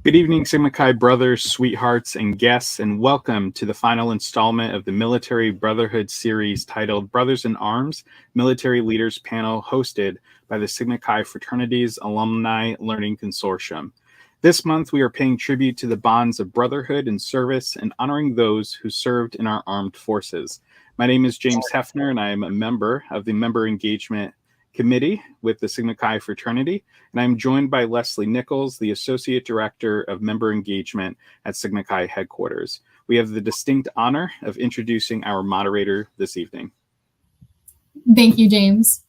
Good evening, Sigma Chi brothers, sweethearts, and guests, and welcome to the final installment of the Military Brotherhood series titled Brothers in Arms, Military Leaders Panel, hosted by the Sigma Chi Fraternity's Alumni Learning Consortium. This month, we are paying tribute to the bonds of brotherhood and service and honoring those who served in our armed forces. My name is James Hefner, and I am a member of the Member Engagement Committee with the Sigma Chi Fraternity, and I'm joined by Leslie Nichols, the Associate Director of Member Engagement at Sigma Chi headquarters. We have the distinct honor of introducing our moderator this evening. Thank you, James.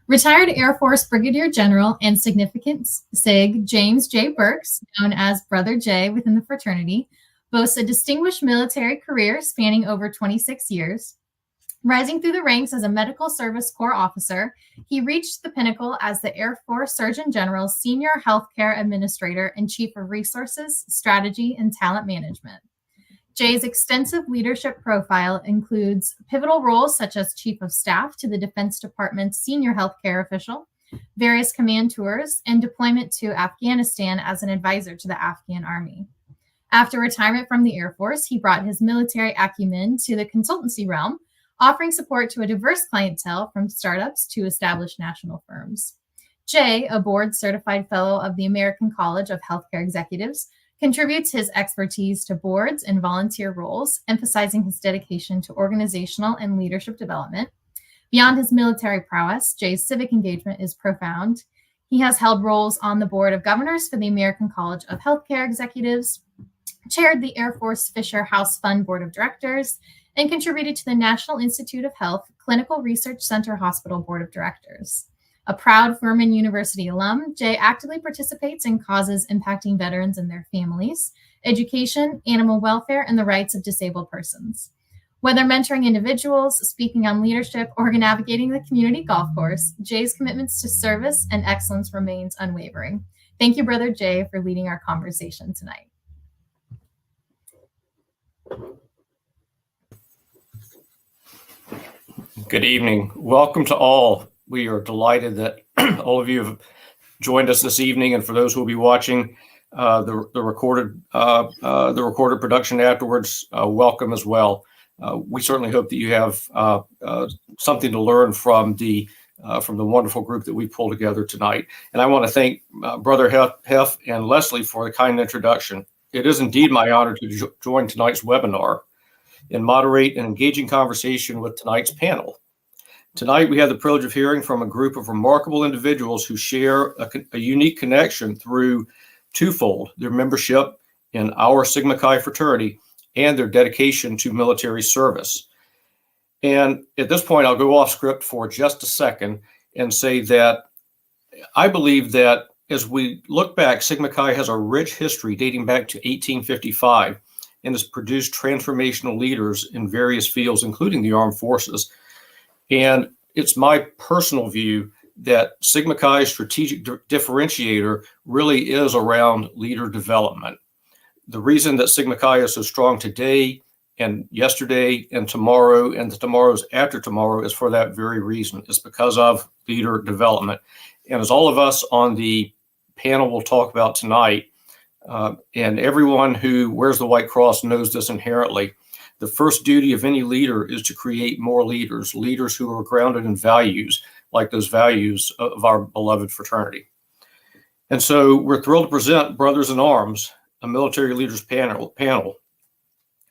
Retired Air Force Brigadier General and Significant SIG James J. Burks, known as Brother J within the fraternity, boasts a distinguished military career spanning over 26 years. Rising through the ranks as a Medical Service Corps officer, he reached the pinnacle as the Air Force Surgeon General's Senior Healthcare Administrator and Chief of Resources, Strategy, and Talent Management. Jay's extensive leadership profile includes pivotal roles such as Chief of Staff to the Defense Department's Senior Healthcare Official, various command tours, and deployment to Afghanistan as an advisor to the Afghan Army. After retirement from the Air Force, he brought his military acumen to the consultancy realm, offering support to a diverse clientele from startups to established national firms. Jay, a board-certified fellow of the American College of Healthcare Executives, contributes his expertise to boards and volunteer roles, emphasizing his dedication to organizational and leadership development. Beyond his military prowess, Jay's civic engagement is profound. He has held roles on the board of governors for the American College of Healthcare Executives, chaired the Air Force Fisher House Fund Board of Directors, and contributed to the National Institute of Health Clinical Research Center Hospital Board of Directors. A proud Furman University alum, Jay actively participates in causes impacting veterans and their families, education, animal welfare, and the rights of disabled persons. Whether mentoring individuals, speaking on leadership, or navigating the community golf course, Jay's commitments to service and excellence remains unwavering. Thank you, Brother Jay, for leading our conversation tonight. Good evening. Welcome to all. We are delighted that all of you have joined us this evening, and for those who will be watching the recorded production afterwards, welcome as well. We certainly hope that you have something to learn from the wonderful group that we pulled together tonight. And I want to thank Brother Hef and Leslie for the kind introduction. It is indeed my honor to join tonight's webinar and moderate an engaging conversation with tonight's panel. Tonight, we have the privilege of hearing from a group of remarkable individuals who share a unique connection through twofold: their membership in our Sigma Chi fraternity and their dedication to military service. And at this point, I'll go off script for just a second and say that I believe that as we look back, Sigma Chi has a rich history dating back to 1855 and has produced transformational leaders in various fields, including the armed forces. And it's my personal view that Sigma Chi's strategic differentiator really is around leader development. The reason that Sigma Chi is so strong today and yesterday and tomorrow and the tomorrows after tomorrow is for that very reason. It's because of leader development. And as all of us on the panel will talk about tonight, and everyone who wears the white cross knows this inherently, the first duty of any leader is to create more leaders who are grounded in values, like those values of our beloved fraternity. And so we're thrilled to present Brothers in Arms, a military leaders panel,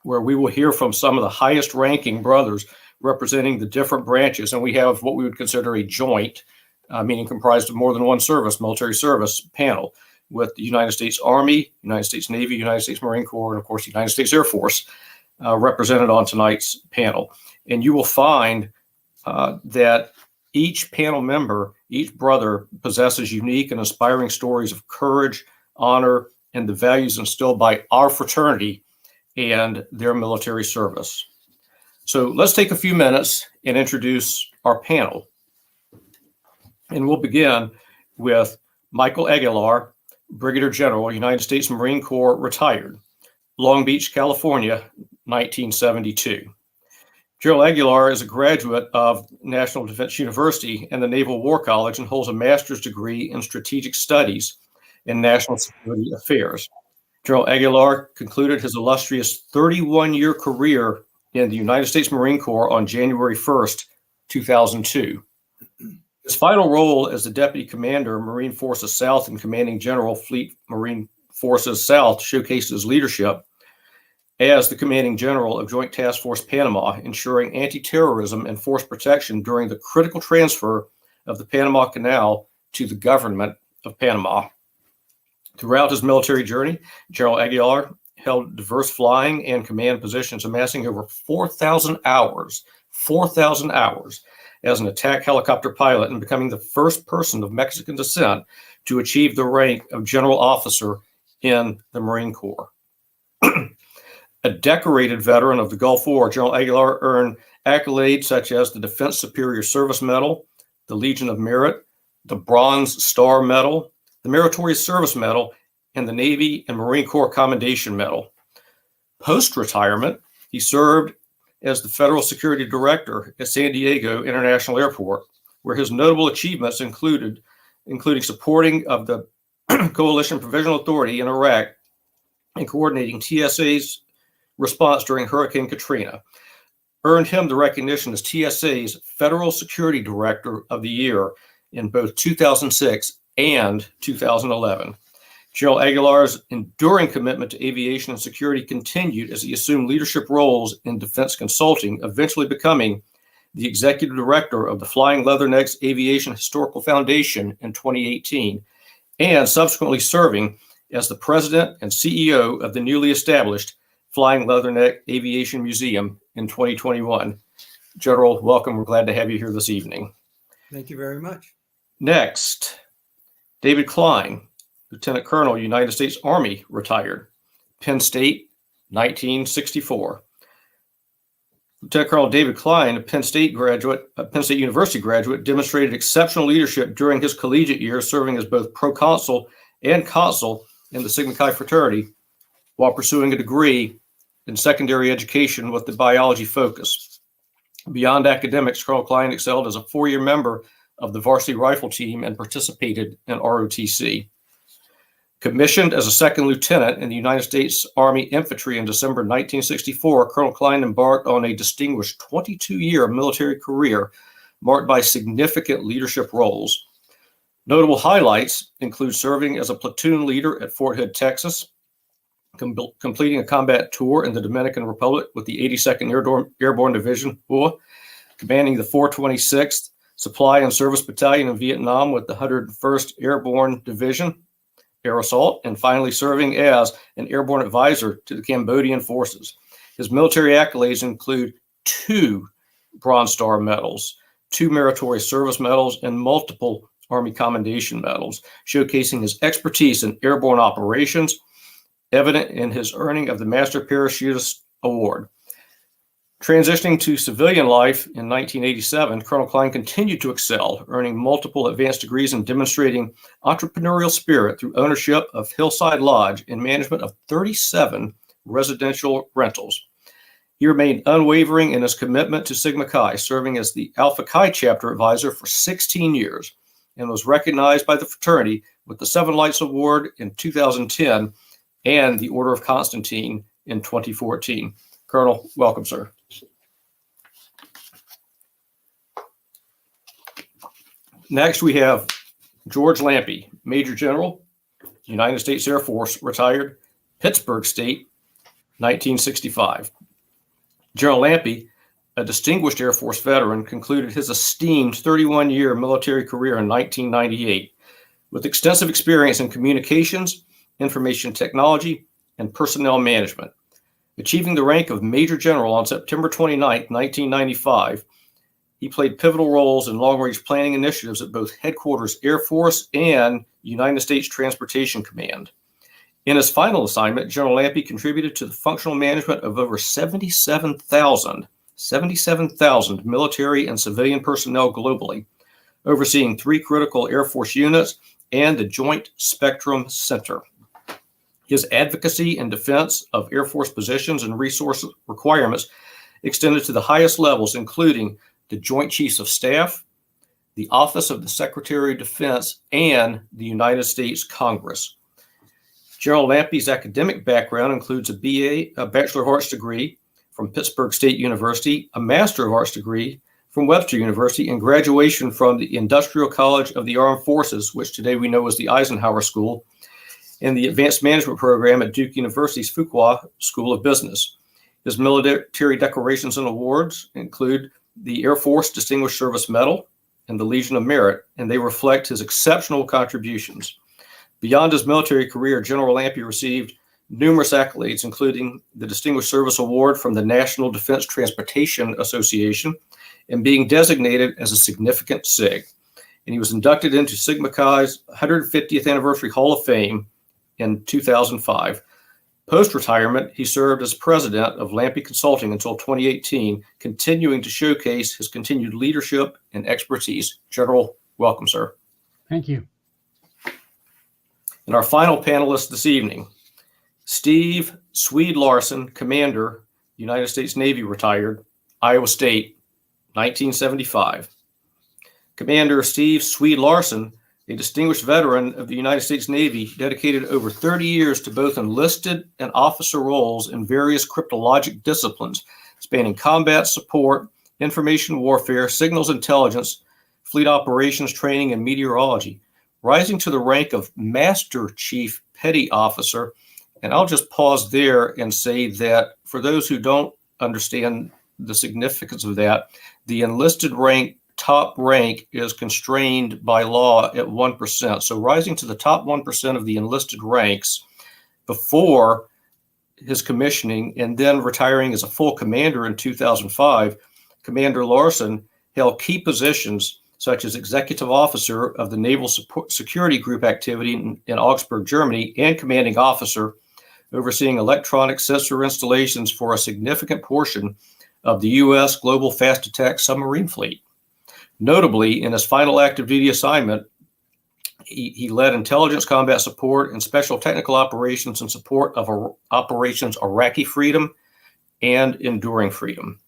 where we will hear from some of the highest ranking brothers representing the different branches. And we have what we would consider a joint, meaning comprised of more than one service, military service panel, with the United States Army, United States Navy, United States Marine Corps, and of course, the United States Air Force represented on tonight's panel. And you will find that each panel member, each brother possesses unique and inspiring stories of courage, honor, and the values instilled by our fraternity and their military service. So let's take a few minutes and introduce our panel. And we'll begin with Michael Aguilar, Brigadier General, United States Marine Corps, retired, Long Beach, California, 1972. General Aguilar is a graduate of National Defense University and the Naval War College and holds a master's degree in strategic studies in national security affairs. General Aguilar concluded his illustrious 31-year career in the United States Marine Corps on January 1st, 2002. His final role as the Deputy Commander, Marine Forces South and Commanding General, Fleet Marine Forces South showcased his leadership as the Commanding General of Joint Task Force Panama, ensuring anti-terrorism and force protection during the critical transfer of the Panama Canal to the government of Panama. Throughout his military journey, General Aguilar held diverse flying and command positions, amassing over 4,000 hours as an attack helicopter pilot and becoming the first person of Mexican descent to achieve the rank of general officer in the Marine Corps. A decorated veteran of the Gulf War, General Aguilar earned accolades such as the Defense Superior Service Medal, the Legion of Merit, the Bronze Star Medal, the Meritorious Service Medal, and the Navy and Marine Corps Commendation Medal. Post-retirement, he served as the Federal Security Director at San Diego International Airport, where his notable achievements including supporting of the Coalition Provisional Authority in Iraq and coordinating TSA's response during Hurricane Katrina, earned him the recognition as TSA's Federal Security Director of the Year in both 2006 and 2011. General Aguilar's enduring commitment to aviation and security continued as he assumed leadership roles in defense consulting, eventually becoming the executive director of the Flying Leathernecks Aviation Historical Foundation in 2018, and subsequently serving as the president and CEO of the newly established Flying Leatherneck Aviation Museum in 2021. General, welcome. We're glad to have you here this evening. Thank you very much. Next, David Klein, Lieutenant Colonel, United States Army, retired. Penn State, 1964. Lieutenant Colonel David Klein, a Penn State University graduate, demonstrated exceptional leadership during his collegiate years, serving as both proconsul and consul in the Sigma Chi fraternity while pursuing a degree in secondary education with the biology focus. Beyond academics, Colonel Klein excelled as a 4-year member of the varsity rifle team and participated in ROTC. Commissioned as a second lieutenant in the United States Army Infantry in December 1964, Colonel Klein embarked on a distinguished 22-year military career marked by significant leadership roles. Notable highlights include serving as a platoon leader at Fort Hood, Texas, completing a combat tour in the Dominican Republic with the 82nd Airborne Division, commanding the 426th Supply and Service Battalion in Vietnam with the 101st Airborne Division, Air Assault, and finally serving as an airborne advisor to the Cambodian forces. His military accolades include 2 Bronze Star medals, 2 Meritorious Service medals, and multiple Army Commendation medals, showcasing his expertise in airborne operations, evident in his earning of the Master Parachutist Award. Transitioning to civilian life in 1987, Colonel Klein continued to excel, earning multiple advanced degrees and demonstrating entrepreneurial spirit through ownership of Hillside Lodge and management of 37 residential rentals. He remained unwavering in his commitment to Sigma Chi, serving as the Alpha Chi chapter advisor for 16 years, and was recognized by the fraternity with the 7 Lights Award in 2010 and the Order of Constantine in 2014. Colonel, welcome, sir. Next, we have George Lampe, Major General, United States Air Force, retired, Pittsburgh State, 1965. General Lampe, a distinguished Air Force veteran, concluded his esteemed 31-year military career in 1998 with extensive experience in communications, information technology, and personnel management. Achieving the rank of Major General on September 29, 1995, he played pivotal roles in long-range planning initiatives at both Headquarters Air Force and United States Transportation Command. In his final assignment, General Lampe contributed to the functional management of over 77,000 military and civilian personnel globally, overseeing 3 critical Air Force units and the Joint Spectrum Center. His advocacy and defense of Air Force positions and resource requirements extended to the highest levels, including the Joint Chiefs of Staff, the Office of the Secretary of Defense, and the United States Congress. General Lampe's academic background includes a BA, a Bachelor of Arts degree from Pittsburgh State University, a Master of Arts degree from Webster University, and graduation from the Industrial College of the Armed Forces, which today we know as the Eisenhower School, and the Advanced Management Program at Duke University's Fuqua School of Business. His military decorations and awards include the Air Force Distinguished Service Medal and the Legion of Merit, and they reflect his exceptional contributions. Beyond his military career, General Lampe received numerous accolades, including the Distinguished Service Award from the National Defense Transportation Association and being designated as a significant SIG. And he was inducted into Sigma Chi's 150th Anniversary Hall of Fame in 2005. Post-retirement, he served as president of Lampe Consulting until 2018, continuing to showcase his continued leadership and expertise. General, welcome, sir. Thank you. And our final panelist this evening, Steve Swede Larson, Commander, United States Navy, retired, Iowa State, 1975. Commander Steve Swede Larson, a distinguished veteran of the United States Navy, dedicated over 30 years to both enlisted and officer roles in various cryptologic disciplines, spanning combat support, information warfare, signals intelligence, fleet operations training, and meteorology, rising to the rank of Master Chief Petty Officer. And I'll just pause there and say that for those who don't understand the significance of that, the enlisted rank, top rank, is constrained by law at 1%. So rising to the top 1% of the enlisted ranks before his commissioning and then retiring as a full commander in 2005, Commander Larson held key positions such as executive officer of the Naval Security Group activity in Augsburg, Germany, and commanding officer overseeing electronic sensor installations for a significant portion of the U.S. Global Fast Attack Submarine Fleet. Notably, in his final active duty assignment, he led intelligence combat support and special technical operations in support of Operations Iraqi Freedom and Enduring Freedom.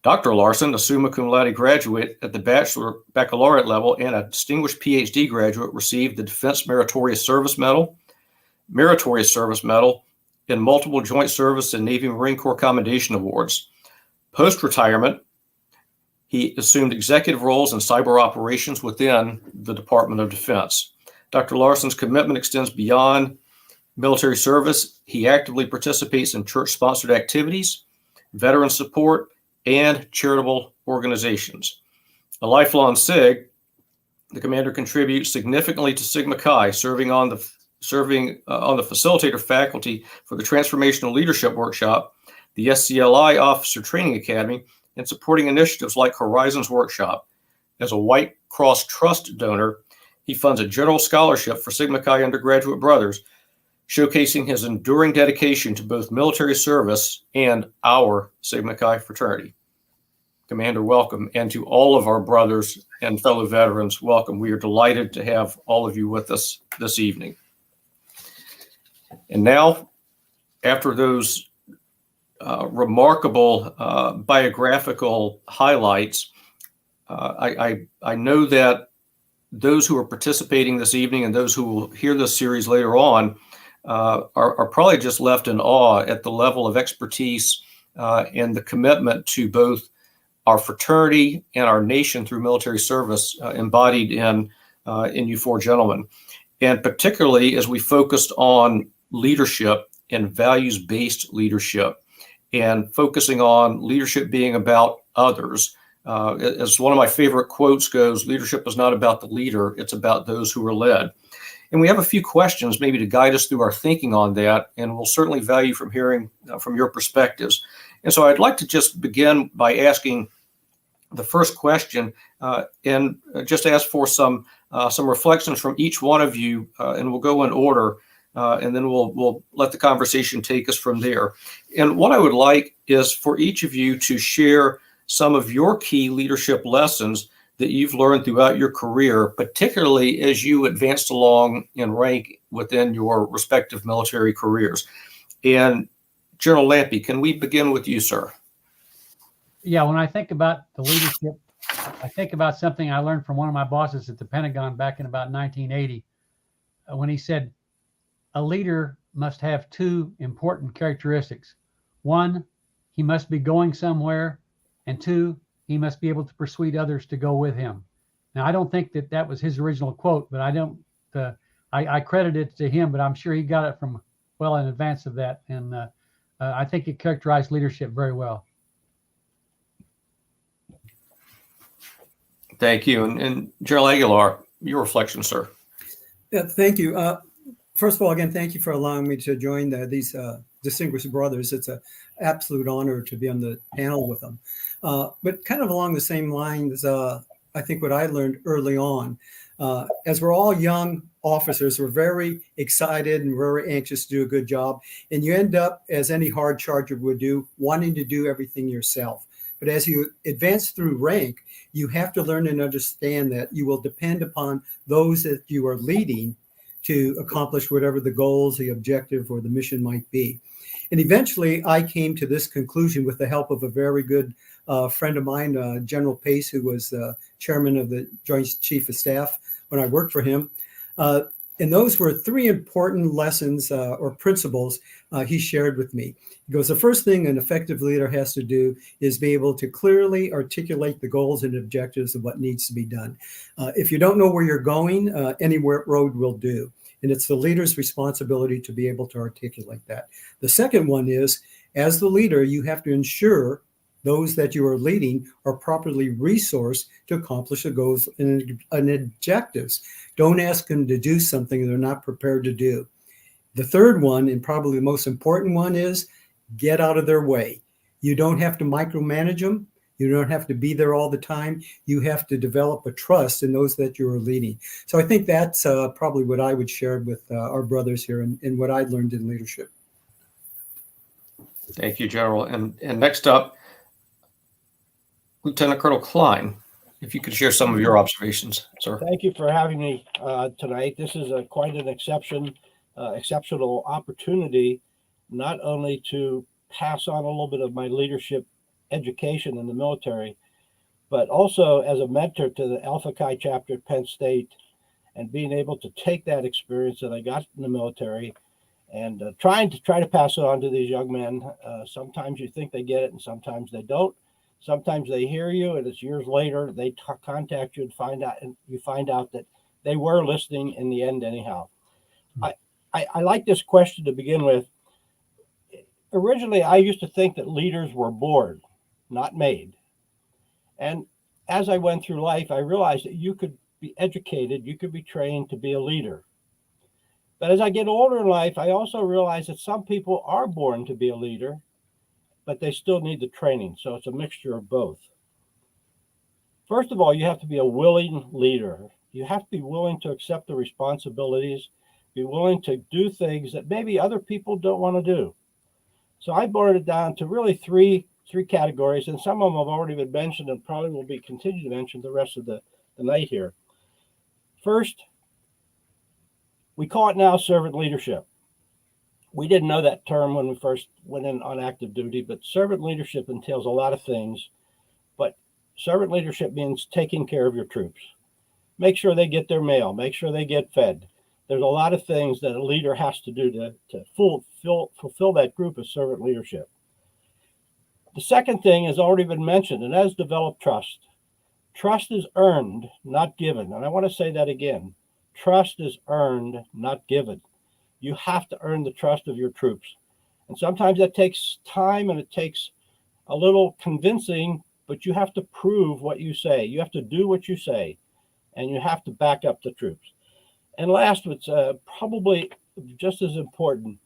Dr. Larson, a summa cum laude graduate at the baccalaureate level and a distinguished PhD graduate, received the Defense Meritorious Service Medal, and multiple Joint Service and Navy Marine Corps Commendation Awards. Post-retirement, he assumed executive roles in cyber operations within the Department of Defense. Dr. Larson's commitment extends beyond military service. He actively participates in church-sponsored activities, veteran support, and charitable organizations. A lifelong SIG, the commander contributes significantly to Sigma Chi, serving on the facilitator faculty for the Transformational Leadership Workshop, the SCLI Officer Training Academy, and supporting initiatives like Horizons Workshop. As a White Cross Trust donor, he funds a general scholarship for Sigma Chi undergraduate brothers, showcasing his enduring dedication to both military service and our Sigma Chi fraternity. Commander, welcome. And to all of our brothers and fellow veterans, welcome. We are delighted to have all of you with us this evening. And now, after those remarkable biographical highlights, I know that those who are participating this evening and those who will hear this series later on are probably just left in awe at the level of expertise and the commitment to both our fraternity and our nation through military service embodied in you four gentlemen. And particularly as we focused on leadership and values-based leadership, and focusing on leadership being about others. As one of my favorite quotes goes, leadership is not about the leader, it's about those who are led. And we have a few questions maybe to guide us through our thinking on that, and we'll certainly value from hearing from your perspectives. And so I'd like to just begin by asking the first question and just ask for some reflections from each one of you, and we'll go in order. And then we'll let the conversation take us from there. And what I would like is for each of you to share some of your key leadership lessons that you've learned throughout your career, particularly as you advanced along in rank within your respective military careers. And General Lampe, can we begin with you, sir? Yeah, when I think about the leadership, I think about something I learned from one of my bosses at the Pentagon back in about 1980, when he said, a leader must have two important characteristics. One, he must be going somewhere, and two, he must be able to persuade others to go with him. Now, I don't think that that was his original quote, but I credit it to him, but I'm sure he got it from well in advance of that. And I think it characterized leadership very well. Thank you. And Gerald Aguilar, your reflection, sir. Yeah, thank you. First of all, again, thank you for allowing me to join these distinguished brothers. It's an absolute honor to be on the panel with them. But kind of along the same lines, I think what I learned early on, as we're all young officers, we're very excited and very anxious to do a good job. And you end up, as any hard charger would do, wanting to do everything yourself. But as you advance through rank, you have to learn and understand that you will depend upon those that you are leading to accomplish whatever the goals, the objective, or the mission might be. And eventually, I came to this conclusion with the help of a very good friend of mine, General Pace, who was chairman of the Joint Chief of Staff when I worked for him. And those were three important lessons or principles he shared with me. He goes, the first thing an effective leader has to do is be able to clearly articulate the goals and objectives of what needs to be done. If you don't know where you're going, any road will do. And it's the leader's responsibility to be able to articulate that. The second one is, as the leader, you have to ensure those that you are leading are properly resourced to accomplish the goals and objectives. Don't ask them to do something they're not prepared to do. The third one, and probably the most important one, is get out of their way. You don't have to micromanage them. You don't have to be there all the time. You have to develop a trust in those that you are leading. So I think that's probably what I would share with our brothers here and what I learned in leadership. Thank you, General. And next up, Lieutenant Colonel Klein, if you could share some of your observations, sir. Thank you for having me tonight. This is quite an exceptional opportunity, not only to pass on a little bit of my leadership education in the military, but also as a mentor to the Alpha Chi chapter at Penn State, and being able to take that experience that I got in the military and try to pass it on to these young men. Sometimes you think they get it and sometimes they don't. Sometimes they hear you and it's years later they contact you and you find out that they were listening in the end anyhow. I like this question to begin with. Originally, I used to think that leaders were born, not made. And as I went through life, I realized that you could be educated, you could be trained to be a leader. But as I get older in life, I also realize that some people are born to be a leader, but they still need the training. So it's a mixture of both. First of all, you have to be a willing leader. You have to be willing to accept the responsibilities, be willing to do things that maybe other people don't want to do. So I boiled it down to really three categories, and some of them have already been mentioned and probably will be continued to mention the rest of the night here. First, we call it now servant leadership. We didn't know that term when we first went in on active duty, but servant leadership entails a lot of things. But servant leadership means taking care of your troops. Make sure they get their mail, make sure they get fed. There's a lot of things that a leader has to do to fulfill that group of servant leadership. The second thing has already been mentioned, and that is develop trust. Trust is earned, not given. And I want to say that again. Trust is earned, not given. You have to earn the trust of your troops. And sometimes that takes time and it takes a little convincing, but you have to prove what you say. You have to do what you say, and you have to back up the troops. And last, what's probably just as important,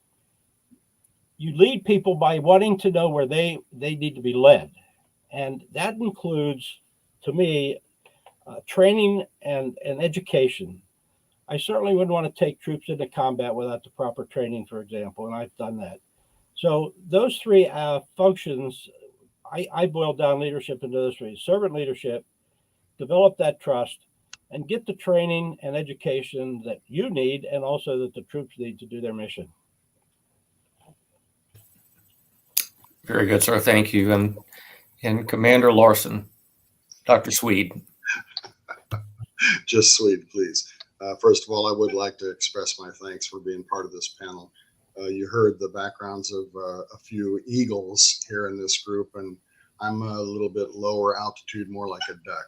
you lead people by wanting to know where they need to be led. And that includes, to me, training and education. I certainly wouldn't want to take troops into combat without the proper training, for example, and I've done that. So those three functions, I boiled down leadership into those three. Servant leadership, develop that trust, and get the training and education that you need and also that the troops need to do their mission. Very good, sir. Thank you. And Commander Larson, Dr. Swede. Just Swede, please. First of all, I would like to express my thanks for being part of this panel. You heard the backgrounds of a few eagles here in this group, and I'm a little bit lower altitude, more like a duck.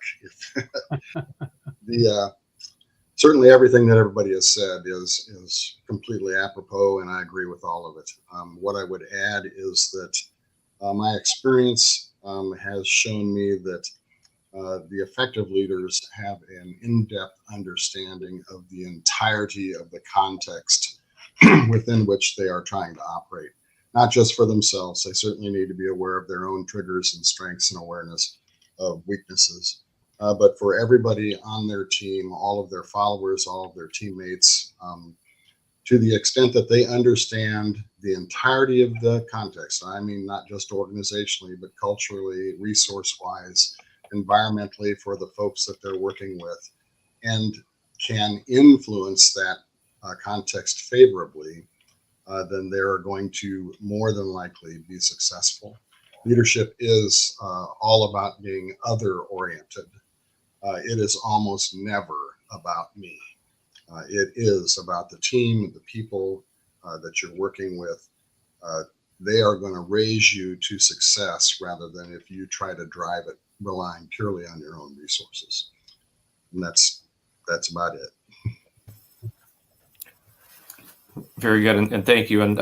Certainly everything that everybody has said is completely apropos, and I agree with all of it. What I would add is that my experience has shown me that the effective leaders have an in-depth understanding of the entirety of the context within which they are trying to operate. Not just for themselves, they certainly need to be aware of their own triggers and strengths and awareness of weaknesses. But for everybody on their team, all of their followers, all of their teammates, to the extent that they understand the entirety of the context, I mean, not just organizationally, but culturally, resource-wise, environmentally for the folks that they're working with, and can influence that context favorably, then they're going to more than likely be successful. Leadership is all about being other-oriented. It is almost never about me. It is about the team, the people that you're working with. They are going to raise you to success rather than if you try to drive it relying purely on your own resources. And that's about it. Very good, and thank you. And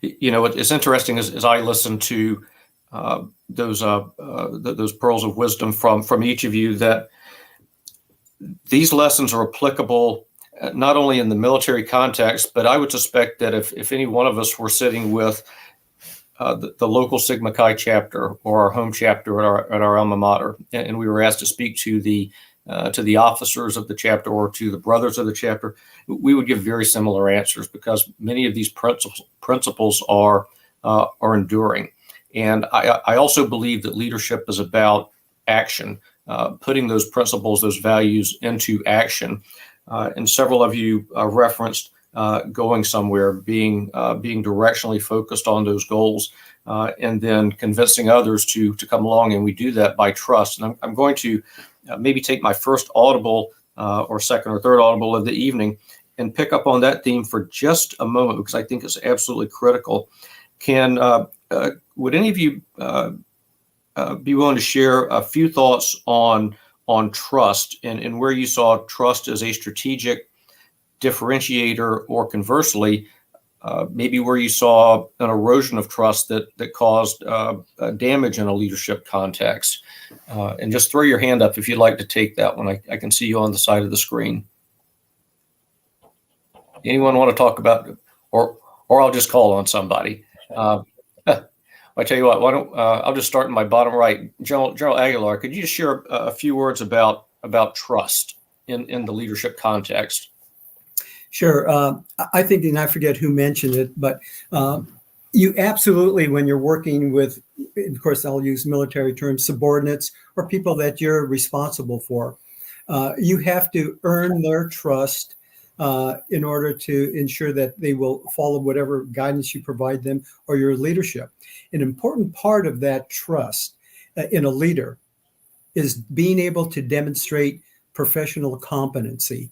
it's interesting as I listen to those pearls of wisdom from each of you, that these lessons are applicable not only in the military context, but I would suspect that if any one of us were sitting with the local Sigma Chi chapter or our home chapter at our alma mater, and we were asked to speak to the officers of the chapter or to the brothers of the chapter, we would give very similar answers, because many of these principles are enduring. And I also believe that leadership is about action, putting those principles, those values into action. And several of you referenced going somewhere, being directionally focused on those goals, and then convincing others to come along. And we do that by trust. And I'm going to maybe take my first audible or second or third audible of the evening and pick up on that theme for just a moment, because I think it's absolutely critical. Would any of you be willing to share a few thoughts on trust and where you saw trust as a strategic differentiator, or conversely, maybe where you saw an erosion of trust that caused damage in a leadership context? And just throw your hand up if you'd like to take that one. I can see you on the side of the screen. Anyone want to talk about it? Or I'll just call on somebody. I tell you what, why don't I'll just start in my bottom right. General Aguilar, could you just share a few words about trust in the leadership context? Sure. I think, and I forget who mentioned it, but you absolutely, when you're working with, of course, I'll use military terms, subordinates or people that you're responsible for, you have to earn their trust in order to ensure that they will follow whatever guidance you provide them or your leadership. An important part of that trust in a leader is being able to demonstrate professional competency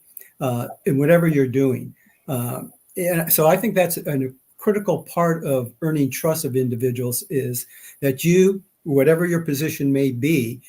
in whatever you're doing. And so I think that's a critical part of earning trust of individuals, is that you, whatever your position may be,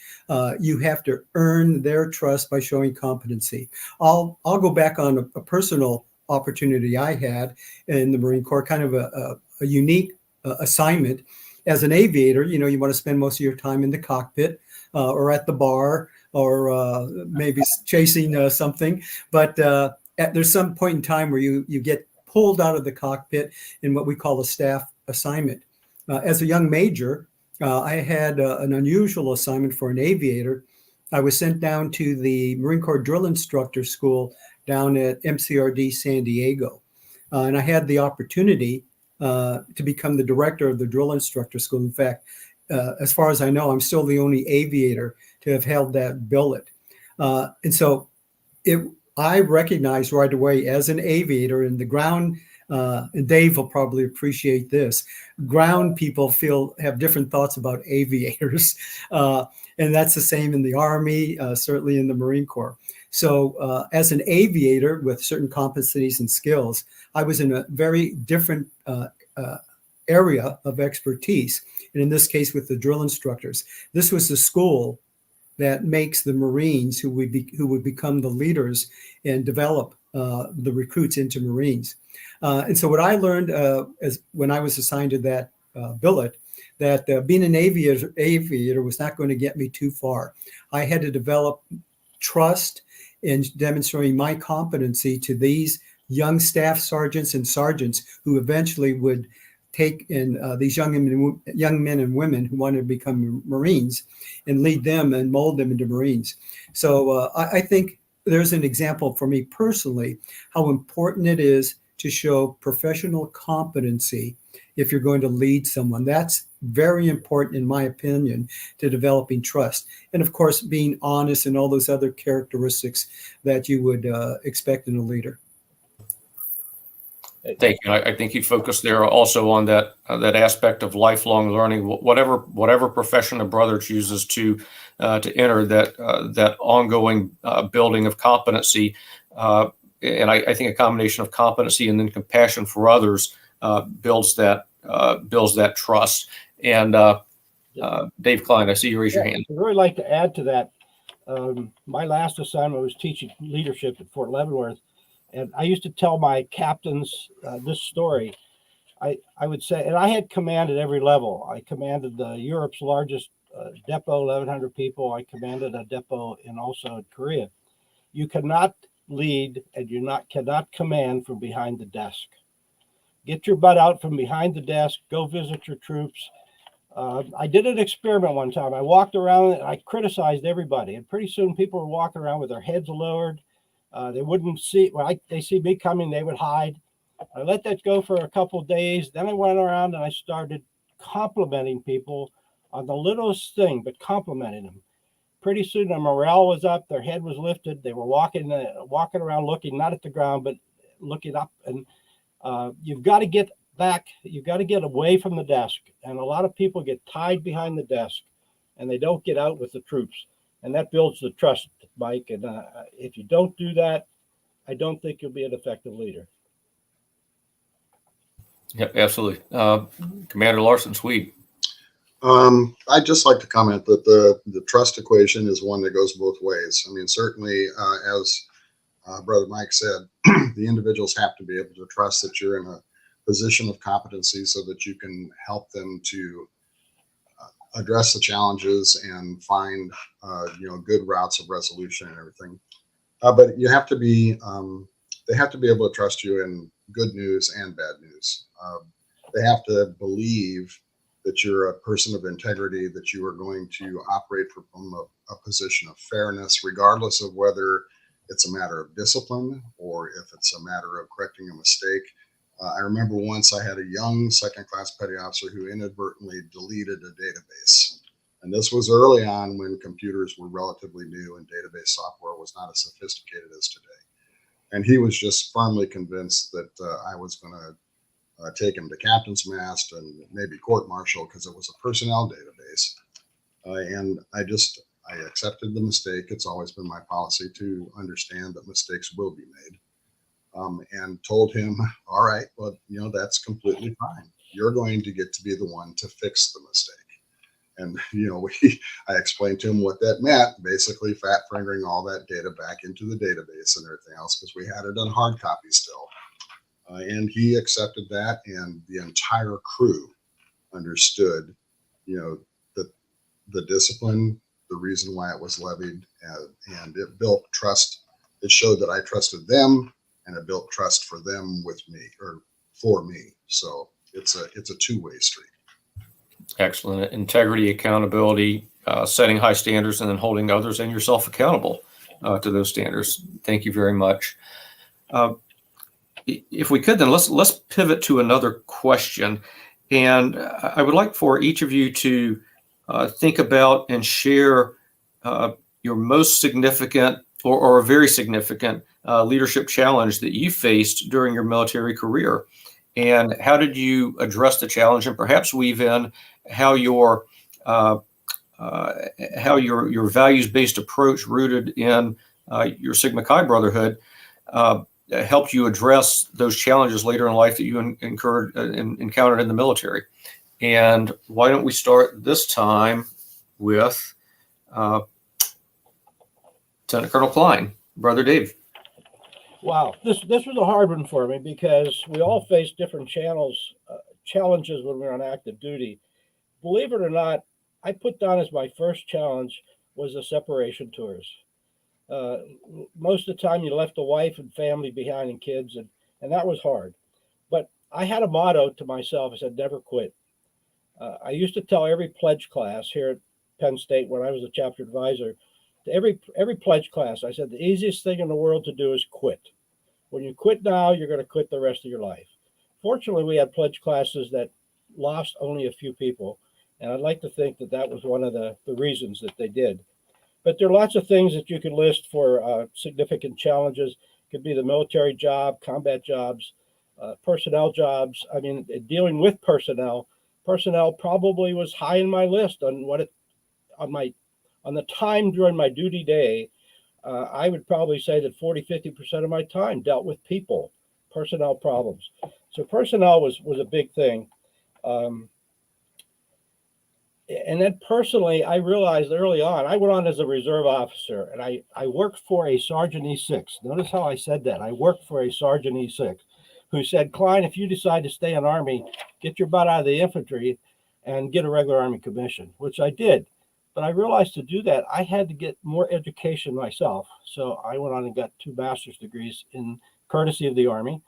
you have to earn their trust by showing competency. I'll go back on a personal opportunity I had in the Marine Corps, kind of a unique assignment. As an aviator, you want to spend most of your time in the cockpit or at the bar, or maybe chasing something. But there's some point in time where you get pulled out of the cockpit in what we call a staff assignment. As a young major, I had an unusual assignment for an aviator. I was sent down to the Marine Corps Drill Instructor School down at MCRD San Diego. And I had the opportunity to become the director of the Drill Instructor School. In fact, as far as I know, I'm still the only aviator to have held that billet. And so I recognized right away as an aviator, and the ground, and Dave will probably appreciate this, ground people have different thoughts about aviators. And that's the same in the Army, certainly in the Marine Corps. So as an aviator with certain competencies and skills, I was in a very different area of expertise. And in this case, with the drill instructors, this was the school that makes the Marines who would become the leaders and develop the recruits into Marines. And so what I learned as when I was assigned to that billet, that being an aviator was not going to get me too far. I had to develop trust in demonstrating my competency to these young staff sergeants and sergeants who eventually would take in these young men and women who wanted to become Marines and lead them and mold them into Marines. So I think there's an example for me personally how important it is to show professional competency if you're going to lead someone. That's very important, in my opinion, to developing trust. And of course, being honest and all those other characteristics that you would expect in a leader. Thank you. I think you focused there also on that aspect of lifelong learning. Whatever profession a brother chooses to enter, that ongoing building of competency, and I think a combination of competency and then compassion for others builds that trust. And Dave Klein, I see you raise your hand. I'd really like to add to that. My last assignment was teaching leadership at Fort Leavenworth. And I used to tell my captains this story. I would say, and I had command at every level. I commanded Europe's largest depot, 1,100 people. I commanded a depot in also Korea. You cannot lead and you cannot command from behind the desk. Get your butt out from behind the desk. Go visit your troops. I did an experiment one time. I walked around and I criticized everybody. And pretty soon people were walking around with their heads lowered. They wouldn't see, they see me coming, they would hide. I let that go for a couple of days. Then I went around and I started complimenting people on the littlest thing, but complimenting them. Pretty soon their morale was up, their head was lifted. They were walking around looking not at the ground, but looking up. And you've got to get back, you've got to get away from the desk. And a lot of people get tied behind the desk and they don't get out with the troops. And that builds the trust, Mike. And if you don't do that, I don't think you'll be an effective leader. Yep, absolutely. Commander Larson, Swede. I'd just like to comment that the trust equation is one that goes both ways. I mean, certainly, as Brother Mike said, the individuals have to be able to trust that you're in a position of competency so that you can help them to address the challenges and find good routes of resolution and everything. But you have to be they have to be able to trust you in good news and bad news. They have to believe that you're a person of integrity, that you are going to operate from a position of fairness, regardless of whether it's a matter of discipline or if it's a matter of correcting a mistake. I remember once I had a young second-class petty officer who inadvertently deleted a database. And this was early on when computers were relatively new and database software was not as sophisticated as today. And he was just firmly convinced that I was going to take him to captain's mast and maybe court-martial because it was a personnel database. And I accepted the mistake. It's always been my policy to understand that mistakes will be made. And told him, all right, well, that's completely fine. You're going to get to be the one to fix the mistake. And, I explained to him what that meant, basically fat fingering all that data back into the database and everything else, because we had it on hard copy still. And he accepted that, and the entire crew understood, the discipline, the reason why it was levied, and it built trust. It showed that I trusted them, and it built trust for them with me or for me. So it's a two-way street. Excellent. Integrity, accountability, setting high standards, and then holding others and yourself accountable to those standards. Thank you very much. If we could, then let's pivot to another question. And I would like for each of you to think about and share your most significant or a very significant leadership challenge that you faced during your military career. And how did you address the challenge, and perhaps weave in how your values-based approach rooted in your Sigma Chi Brotherhood helped you address those challenges later in life that you encountered in the military. And why don't we start this time with Lieutenant Colonel Klein, Brother Dave. Wow, this was a hard one for me because we all face different challenges when we're on active duty. Believe it or not, I put down as my first challenge was the separation tours. Most of the time you left the wife and family behind and kids, and that was hard. But I had a motto to myself. I said, never quit. I used to tell every pledge class here at Penn State when I was a chapter advisor, to every pledge class, I said, the easiest thing in the world to do is quit. When you quit now, you're going to quit the rest of your life. Fortunately, we had pledge classes that lost only a few people. And I'd like to think that that was one of the reasons that they did. But there are lots of things that you could list for significant challenges. It could be the military job, combat jobs, personnel jobs. I mean, dealing with personnel probably was high in my list on the time during my duty day. I would probably say that 40-50% of my time dealt with people, personnel problems. So personnel was a big thing. And then personally, I realized early on, I went on as a reserve officer, and I worked for a Sergeant E6. Notice how I said that. I worked for a Sergeant E6 who said, Klein, if you decide to stay in Army, get your butt out of the infantry and get a regular Army commission, which I did. But I realized to do that, I had to get more education myself. So I went on and got 2 master's degrees in courtesy of the Army.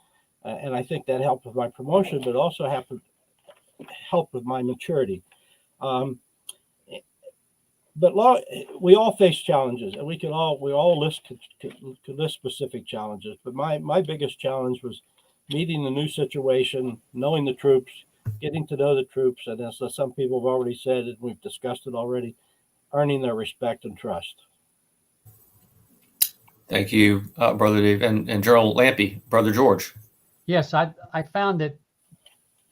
And I think that helped with my promotion, but also helped with my maturity. But we all face challenges, and we all list specific challenges. But my biggest challenge was meeting the new situation, knowing the troops, getting to know the troops, and as some people have already said, and we've discussed it already, earning their respect and trust. Thank you, Brother Dave. And General Lampy, Brother George. Yes, I found that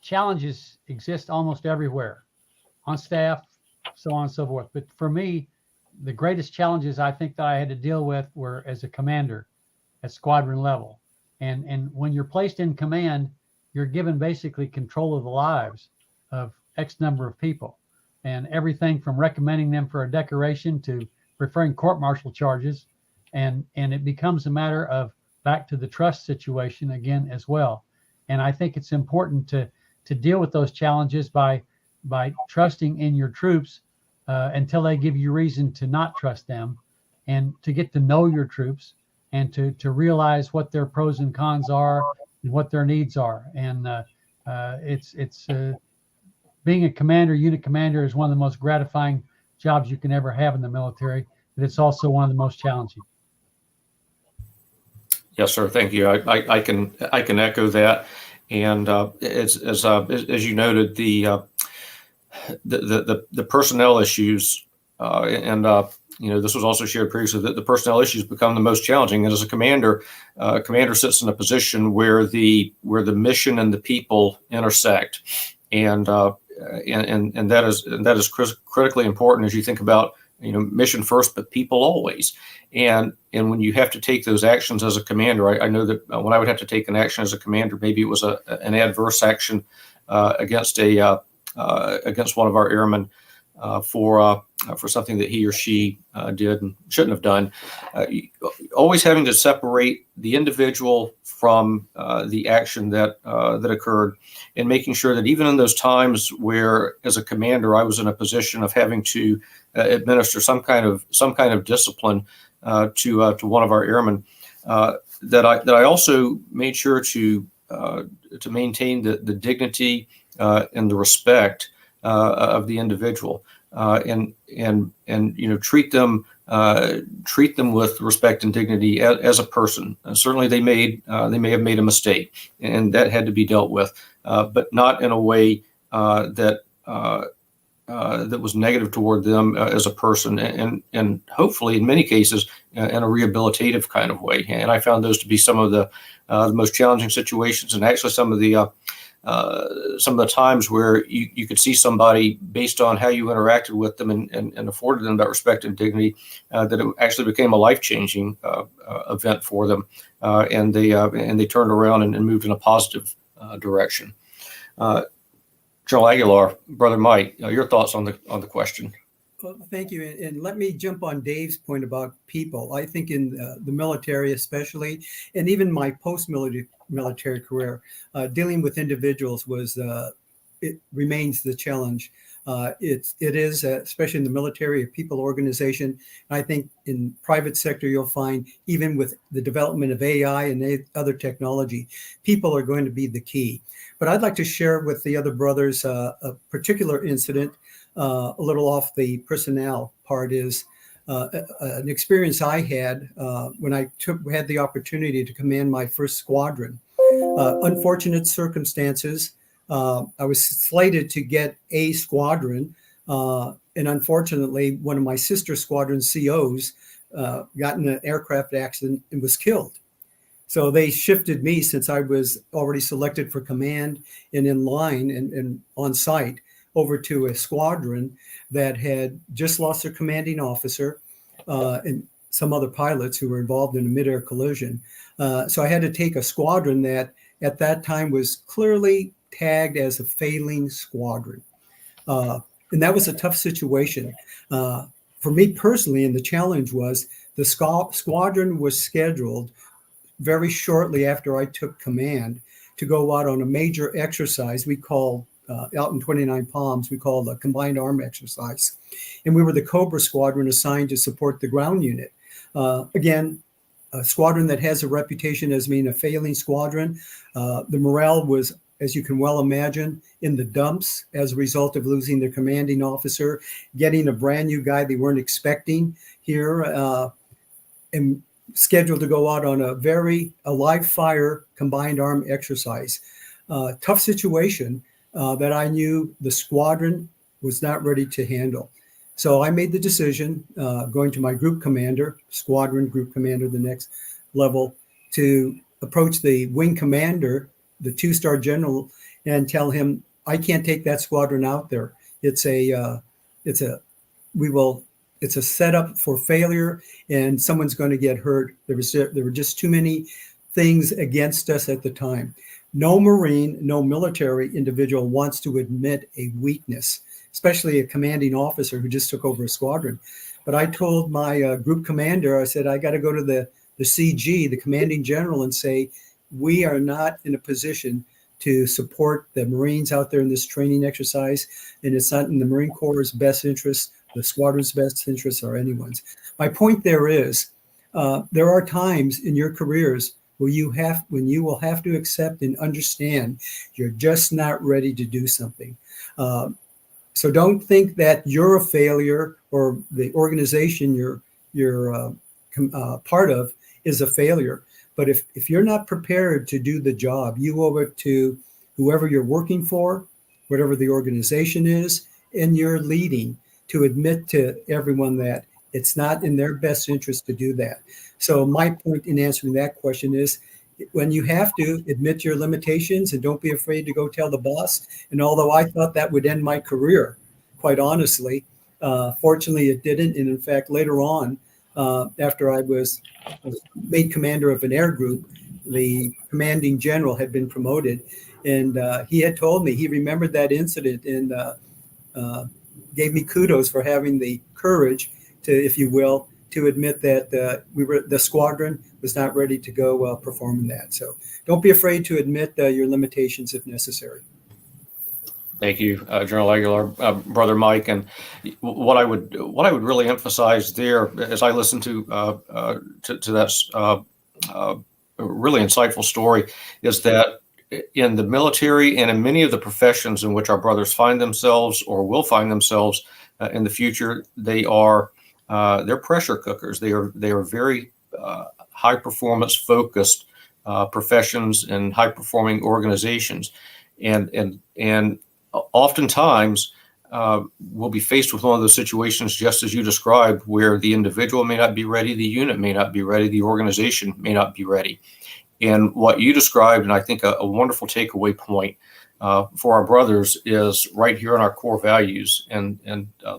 challenges exist almost everywhere, on staff, so on and so forth. But for me, the greatest challenges I think that I had to deal with were as a commander at squadron level. And when you're placed in command, you're given basically control of the lives of X number of people, and everything from recommending them for a decoration to preferring court-martial charges. And it becomes a matter of back to the trust situation again as well. And I think it's important to deal with those challenges by trusting in your troops until they give you reason to not trust them, and to get to know your troops and to realize what their pros and cons are and what their needs are. And it's being a commander, unit commander, is one of the most gratifying jobs you can ever have in the military, but it's also one of the most challenging. Yes, sir. Thank you. I can echo that. And as you noted, the personnel issues, this was also shared previously, that the personnel issues become the most challenging. And as a commander, commander sits in a position where the mission and the people intersect, and that is critically important as you think about mission first, but people always. And when you have to take those actions as a commander, I know that when I would have to take an action as a commander, maybe it was an adverse action against one of our airmen for something that he or she did and shouldn't have done. Always having to separate the individual from the action that occurred, and making sure that even in those times where, as a commander, I was in a position of having to administer some kind of discipline to one of our airmen, that I also made sure to maintain the dignity and the respect of the individual, and treat them with respect and dignity as a person. Certainly, they may have made a mistake, and that had to be dealt with, but not in a way that was negative toward them as a person, and hopefully, in many cases, in a rehabilitative kind of way. And I found those to be some of the most challenging situations, and actually some of the some of the times where you could see somebody based on how you interacted with them and afforded them that respect and dignity, that it actually became a life-changing event for them, and they turned around and moved in a positive direction. General Aguilar, Brother Mike, your thoughts on the question? Well, thank you. And let me jump on Dave's point about people. I think in the military especially, and even my post-military career, dealing with individuals it remains the challenge. It is, especially in the military, a people organization. I think in private sector, you'll find even with the development of AI and other technology, people are going to be the key. But I'd like to share with the other brothers a particular incident. A little off the personnel part is an experience I had when I had the opportunity to command my first squadron. Unfortunate circumstances. I was slated to get a squadron, and unfortunately, one of my sister squadron COs got in an aircraft accident and was killed. So they shifted me, since I was already selected for command and in line and on site, over to a squadron that had just lost their commanding officer and some other pilots who were involved in a midair collision. So I had to take a squadron that at that time was clearly tagged as a failing squadron. And that was a tough situation. For me personally, and the challenge was the squadron was scheduled very shortly after I took command to go out on a major exercise we call out in 29 Palms, we call the Combined Arm Exercise. And we were the Cobra Squadron assigned to support the ground unit. Again, a squadron that has a reputation as being a failing squadron. The morale was, as you can well imagine, in the dumps as a result of losing their commanding officer, getting a brand new guy they weren't expecting here, and scheduled to go out on a live fire combined arm exercise. Tough situation. That I knew the squadron was not ready to handle. So I made the decision, going to my group commander, squadron group commander, the next level, to approach the wing commander, the 2-star general, and tell him, I can't take that squadron out there. It's a setup for failure, and someone's going to get hurt. There were just too many things against us at the time. No Marine, no military individual wants to admit a weakness, especially a commanding officer who just took over a squadron. But I told my group commander, I said, I got to go to the CG, the commanding general, and say, we are not in a position to support the Marines out there in this training exercise, and it's not in the Marine Corps' best interest, the squadron's best interest, or anyone's. My point there is, there are times in your careers when you will have to accept and understand you're just not ready to do something. So don't think that you're a failure or the organization you're part of is a failure. But if you're not prepared to do the job, you owe it to whoever you're working for, whatever the organization is, and you're leading, to admit to everyone that it's not in their best interest to do that. So my point in answering that question is, when you have to, admit your limitations and don't be afraid to go tell the boss. And although I thought that would end my career, quite honestly, fortunately it didn't. And in fact, later on, after I was made commander of an air group, the commanding general had been promoted. And he had told me, he remembered that incident and gave me kudos for having the courage to, if you will, to admit that the squadron was not ready to go perform in that. So don't be afraid to admit your limitations if necessary. Thank you, General Aguilar, Brother Mike. And what I would really emphasize there, as I listen to that really insightful story, is that in the military and in many of the professions in which our brothers find themselves or will find themselves in the future, they're pressure cookers. They are very high performance focused professions and high performing organizations, and oftentimes we'll be faced with one of those situations just as you described, where the individual may not be ready, the unit may not be ready, the organization may not be ready. And what you described, and I think a wonderful takeaway point, for our brothers is right here in our core values, and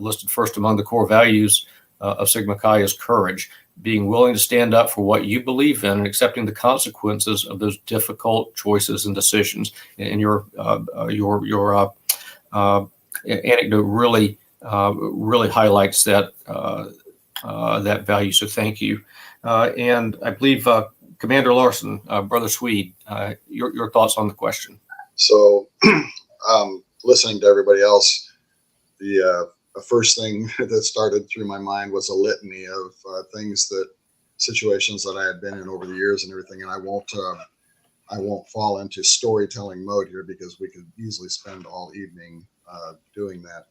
listed first among the core values of Sigma Chi is courage, being willing to stand up for what you believe in and accepting the consequences of those difficult choices and decisions. And your anecdote really highlights that that value. So thank you. And I believe Commander Larson, Brother Swede, your thoughts on the question. So, listening to everybody else, the first thing that started through my mind was a litany of situations that I had been in over the years and everything. And I won't fall into storytelling mode here because we could easily spend all evening doing that.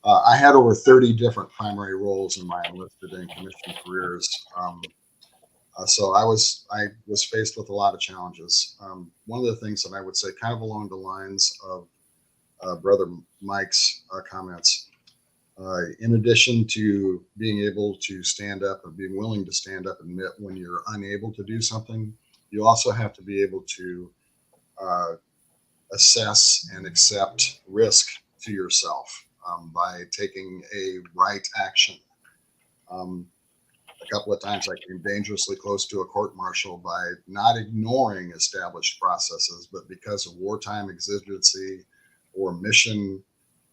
I had over 30 different primary roles in my enlisted and commissioned careers. So I was faced with a lot of challenges. One of the things that I would say, kind of along the lines of Brother Mike's comments, in addition to being able to stand up and being willing to stand up and admit when you're unable to do something, you also have to be able to assess and accept risk to yourself by taking a right action. A couple of times I came dangerously close to a court-martial by not ignoring established processes, but because of wartime exigency or mission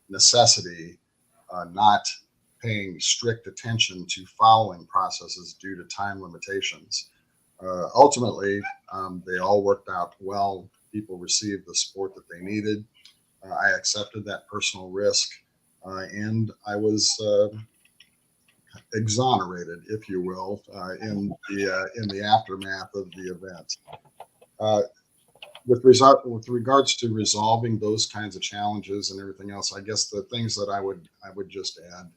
necessity, not paying strict attention to following processes due to time limitations. Ultimately, they all worked out well. People received the support that they needed. I accepted that personal risk, and I was exonerated, if you will, in the aftermath of the event. With regards to resolving those kinds of challenges and everything else, I guess the things that I would just add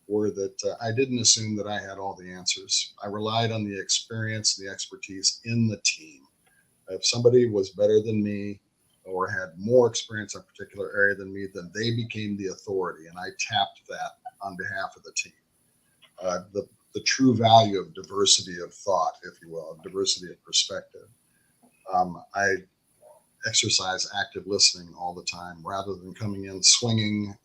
were that I didn't assume that I had all the answers. I relied on the experience, the expertise in the team. If somebody was better than me or had more experience in a particular area than me, then they became the authority, and I tapped that on behalf of the team. The true value of diversity of thought, if you will, of diversity of perspective. I exercise active listening all the time rather than coming in swinging,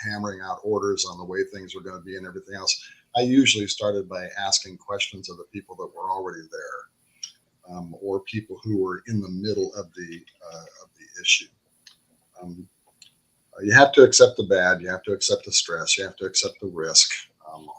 hammering out orders on the way things were going to be and everything else. I usually started by asking questions of the people that were already there, or people who were in the middle of the issue. You have to accept the bad, you have to accept the stress, you have to accept the risk.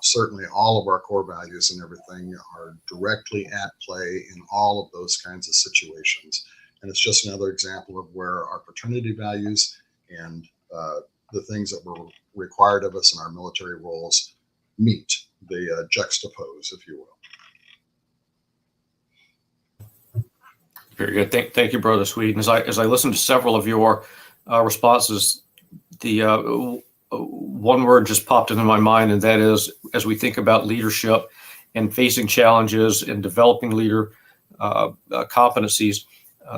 Certainly all of our core values and everything are directly at play in all of those kinds of situations. And it's just another example of where our fraternity values and the things that were required of us in our military roles meet, they juxtapose, if you will. Very good. Thank you, Brother Sweden. As I listened to several of your responses, the one word just popped into my mind, and that is, as we think about leadership and facing challenges and developing leader competencies,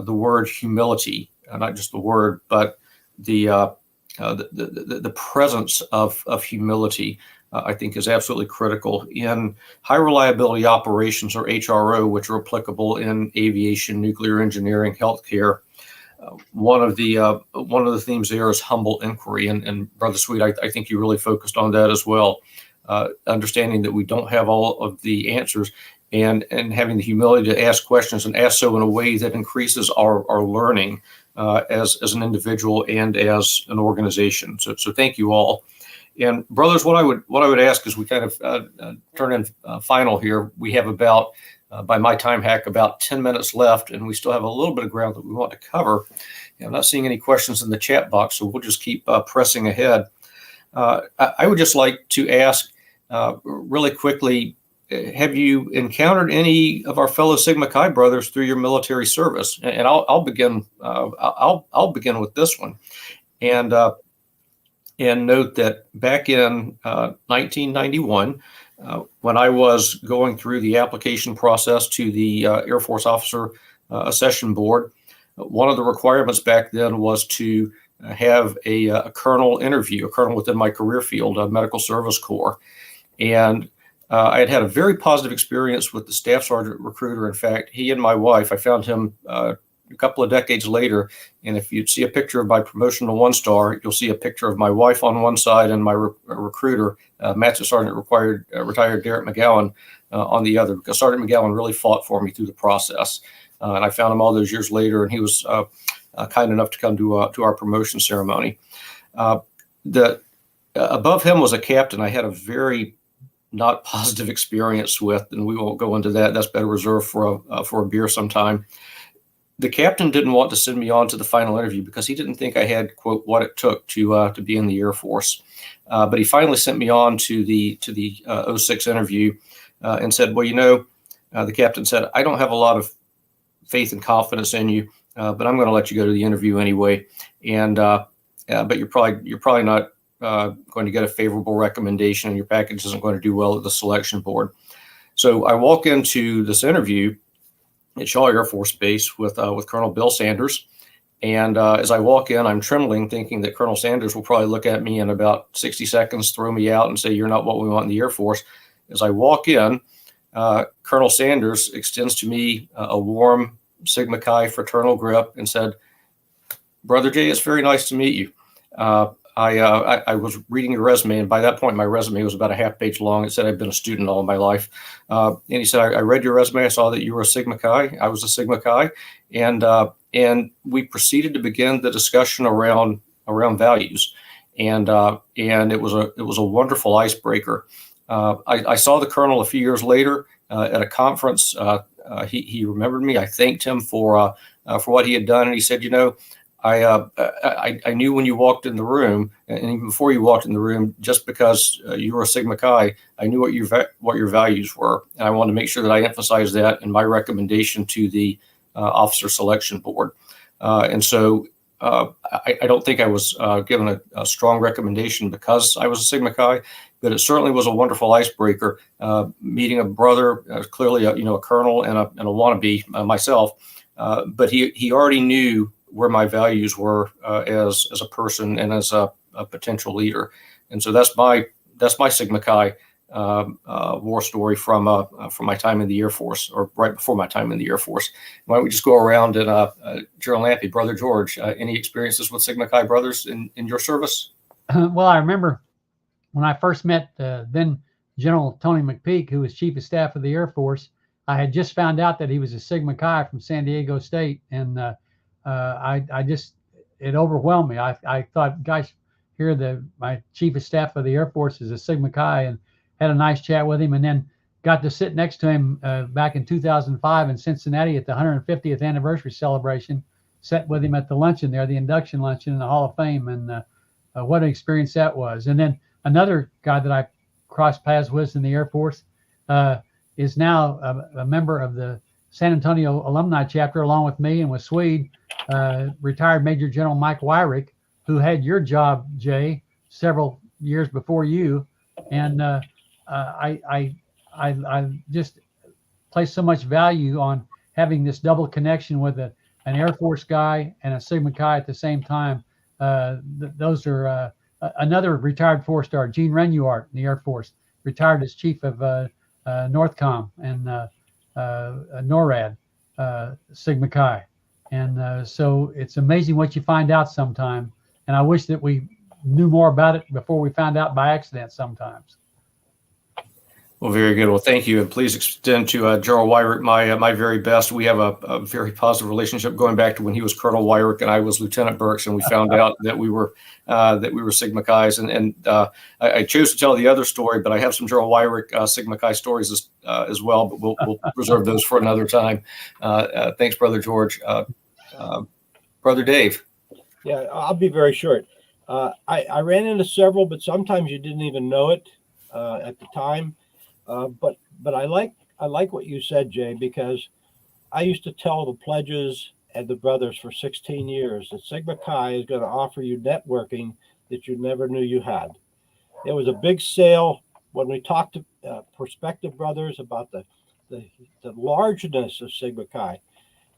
the word humility, not just the word, but the presence of humility, I think is absolutely critical in high reliability operations, or HRO, which are applicable in aviation, nuclear engineering, healthcare. One of the themes there is humble inquiry, and Brother Sweet, I think you really focused on that as well. Understanding that we don't have all of the answers, and having the humility to ask questions and ask so in a way that increases our learning as an individual and as an organization. So thank you all. And brothers, what I would ask is we kind of turn in final here. We have about, by my time hack, about 10 minutes left, and we still have a little bit of ground that we want to cover. And I'm not seeing any questions in the chat box, so we'll just keep pressing ahead. I would just like to ask really quickly, have you encountered any of our fellow Sigma Chi brothers through your military service? And I'll begin. I'll begin with this one, and note that back in 1991, when I was going through the application process to the Air Force Officer Accession Board, one of the requirements back then was to have a colonel interview, a colonel within my career field, a medical service corps, and I had a very positive experience with the staff sergeant recruiter. In fact, he and my wife, I found him couple of decades later, and if you see a picture of my promotion to 1-star, you'll see a picture of my wife on one side and my recruiter, Master Sergeant retired Derek McGowan, on the other, because Sergeant McGowan really fought for me through the process. And I found him all those years later, and he was kind enough to come to our promotion ceremony. Above him was a captain I had a very not positive experience with, and we won't go into that. That's better reserved for a beer sometime. The captain didn't want to send me on to the final interview because he didn't think I had, quote, what it took to be in the Air Force. But he finally sent me on to the 06 interview and said, well, the captain said, I don't have a lot of faith and confidence in you, but I'm going to let you go to the interview anyway. And but you're probably not going to get a favorable recommendation, and your package isn't going to do well at the selection board. So I walk into this interview at Shaw Air Force Base with Colonel Bill Sanders. And as I walk in, I'm trembling, thinking that Colonel Sanders will probably look at me in about 60 seconds, throw me out, and say, you're not what we want in the Air Force. As I walk in, Colonel Sanders extends to me a warm Sigma Chi fraternal grip and said, Brother Jay, it's very nice to meet you. I was reading your resume, and by that point, my resume was about a half page long. It said I'd been a student all my life. And he said, I read your resume. I saw that you were a Sigma Chi. I was a Sigma Chi. And we proceeded to begin the discussion around values. And it was a wonderful icebreaker. I saw the colonel a few years later at a conference. He remembered me. I thanked him for what he had done. And he said, I knew when you walked in the room, and even before you walked in the room, just because you were a Sigma Chi, I knew what your values were, and I wanted to make sure that I emphasized that in my recommendation to the officer selection board. And so I don't think I was given a strong recommendation because I was a Sigma Chi, but it certainly was a wonderful icebreaker. Meeting a brother, clearly a colonel and a wannabe myself, but he already knew where my values were as a person and as a potential leader. And so that's my Sigma Chi war story from my time in the Air Force, or right before my time in the Air Force. Why don't we just go around and Gerald Lampy, Brother George, any experiences with Sigma Chi brothers in your service? Well, I remember when I first met then General Tony McPeak, who was Chief of Staff of the Air Force. I had just found out that he was a Sigma Chi from San Diego State, and it overwhelmed me. I thought, gosh, here my Chief of Staff of the Air Force is a Sigma Chi, and had a nice chat with him, and then got to sit next to him back in 2005 in Cincinnati at the 150th anniversary celebration. Sat with him at the luncheon there, the induction luncheon in the Hall of Fame, and what an experience that was. And then another guy that I crossed paths with in the Air Force is now a member of the San Antonio alumni chapter, along with me and with Swede, retired Major General Mike Wyrick, who had your job, Jay, several years before you. And I just place so much value on having this double connection with an Air Force guy and a Sigma Chi at the same time. Those are another retired 4-star, Gene Renuart in the Air Force, retired as chief of Northcom and NORAD, Sigma Chi. And so it's amazing what you find out sometime. And I wish that we knew more about it before we found out by accident sometimes. Well, very good. Well, thank you. And please extend to Gerald Wyrick my very best. We have a very positive relationship going back to when he was Colonel Wyrick and I was Lieutenant Burks, and we found out that we were Sigma Chi's. And I chose to tell the other story, but I have some Gerald Wyrick Sigma Chi stories as well, but we'll reserve those for another time. Thanks, Brother George. Brother Dave. Yeah, I'll be very short. I ran into several, but sometimes you didn't even know it at the time. But I like what you said, Jay, because I used to tell the pledges and the brothers for 16 years that Sigma Chi is going to offer you networking that you never knew you had. It was a big sale when we talked to prospective brothers about the largeness of Sigma Chi.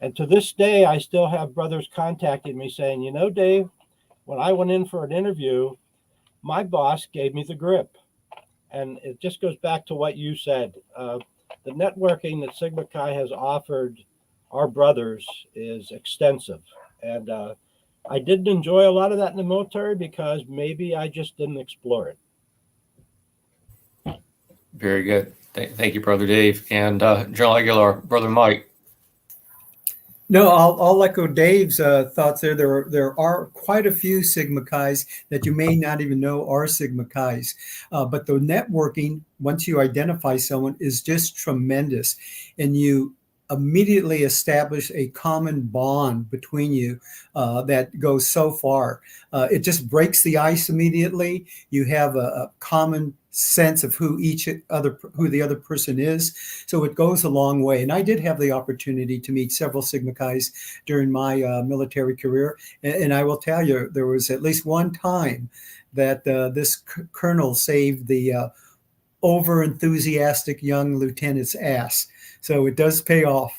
And to this day, I still have brothers contacting me saying, Dave, when I went in for an interview, my boss gave me the grip. And it just goes back to what you said. The networking that Sigma Chi has offered our brothers is extensive. And I didn't enjoy a lot of that in the military because maybe I just didn't explore it. Very good. Thank you, Brother Dave. And General Aguilar, Brother Mike. No, I'll echo Dave's thoughts there. There are quite a few Sigma Chi's that you may not even know are Sigma Chi's. But the networking, once you identify someone, is just tremendous. And you immediately establish a common bond between you that goes so far. It just breaks the ice immediately. You have a common sense of who the other person is, so it goes a long way. And I did have the opportunity to meet several Sigma Chi's during my military career, and I will tell you, there was at least one time that this colonel saved the over enthusiastic young lieutenant's ass. So it does pay off.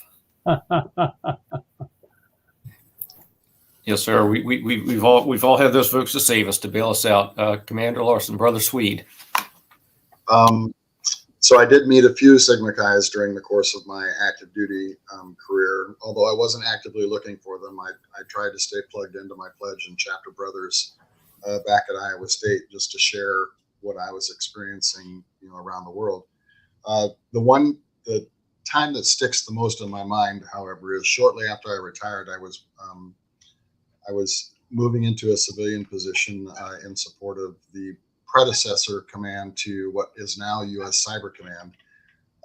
Yes, sir. We've all had those folks to save us, to bail us out. Commander Larson, Brother Swede. So I did meet a few Sigma Chi's during the course of my active duty career. Although I wasn't actively looking for them, I tried to stay plugged into my pledge and chapter brothers back at Iowa State, just to share what I was experiencing, around the world. The time that sticks the most in my mind, however, is shortly after I retired. I was moving into a civilian position in support of the predecessor command to what is now U.S. Cyber Command.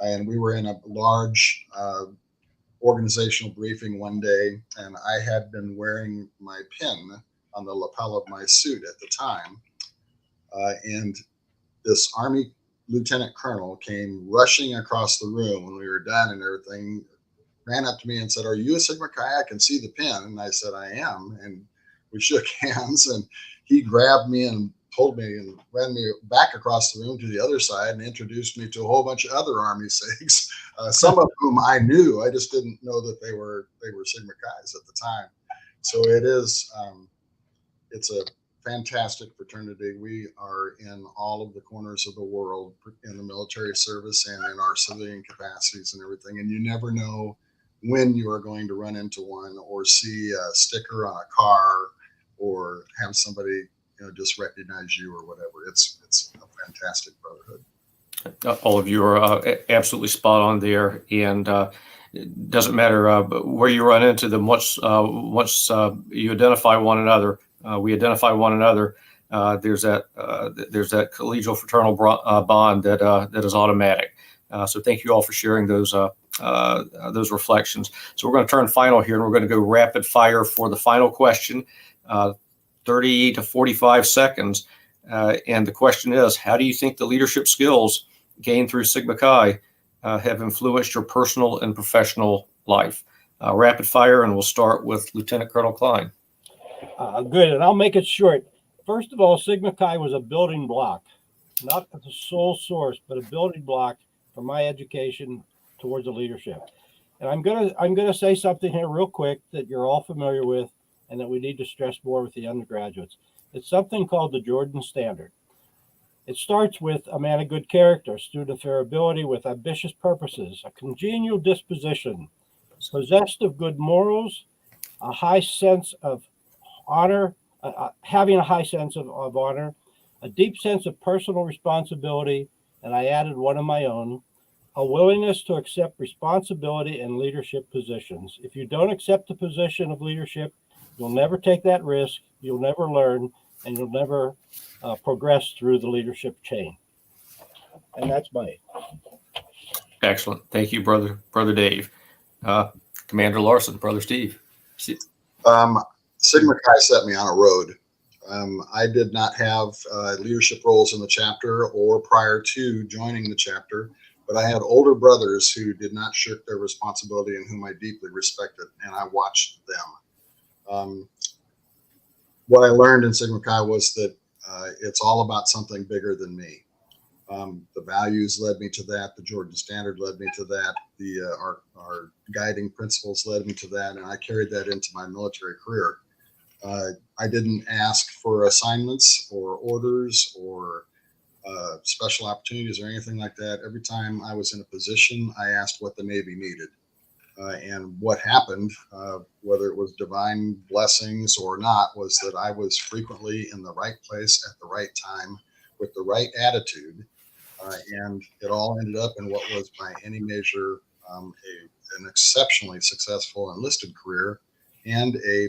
And we were in a large organizational briefing one day, and I had been wearing my pin on the lapel of my suit at the time. And this Army lieutenant colonel came rushing across the room when we were done and everything, ran up to me and said, "Are you a Sigma Chi? I can see the pin." And I said, "I am." And we shook hands, and he grabbed me and pulled me and ran me back across the room to the other side and introduced me to a whole bunch of other Army SIGs, some of whom I knew. I just didn't know that they were Sigma Chi's at the time. So it's a fantastic fraternity. We are in all of the corners of the world in the military service and in our civilian capacities and everything. And you never know when you are going to run into one or see a sticker on a car or have somebody just recognize you or whatever. It's a fantastic brotherhood. All of you are absolutely spot on there, and it doesn't matter where you run into them. Once you identify one another, we identify one another. There's that collegial fraternal bond that is automatic. So thank you all for sharing those reflections. So we're going to turn final here, and we're going to go rapid fire for the final question. 30 to 45 seconds. And the question is, how do you think the leadership skills gained through Sigma Chi have influenced your personal and professional life? Rapid fire, and we'll start with Lieutenant Colonel Klein. Good, and I'll make it short. First of all, Sigma Chi was a building block, not the sole source, but a building block for my education towards the leadership. And I'm gonna say something here real quick that you're all familiar with, and that we need to stress more with the undergraduates. It's something called the Jordan Standard. It starts with a man of good character, student of fair ability, with ambitious purposes, a congenial disposition, possessed of good morals, a high sense of honor, having a high sense of honor, a deep sense of personal responsibility, and I added one of my own, a willingness to accept responsibility in leadership positions. If you don't accept the position of leadership, you'll never take that risk, you'll never learn, and you'll never progress through the leadership chain. And that's my. Excellent. Thank you, Brother Dave. Commander Larson, Brother Steve. Sigma Chi set me on a road. I did not have leadership roles in the chapter or prior to joining the chapter, but I had older brothers who did not shirk their responsibility and whom I deeply respected, and I watched them. What I learned in Sigma Chi was that it's all about something bigger than me. The values led me to that. The Jordan Standard led me to that. Our guiding principles led me to that, and I carried that into my military career. I didn't ask for assignments or orders or special opportunities or anything like that. Every time I was in a position, I asked what the Navy needed. And what happened, whether it was divine blessings or not, was that I was frequently in the right place at the right time with the right attitude. And it all ended up in what was, by any measure, an exceptionally successful enlisted career and a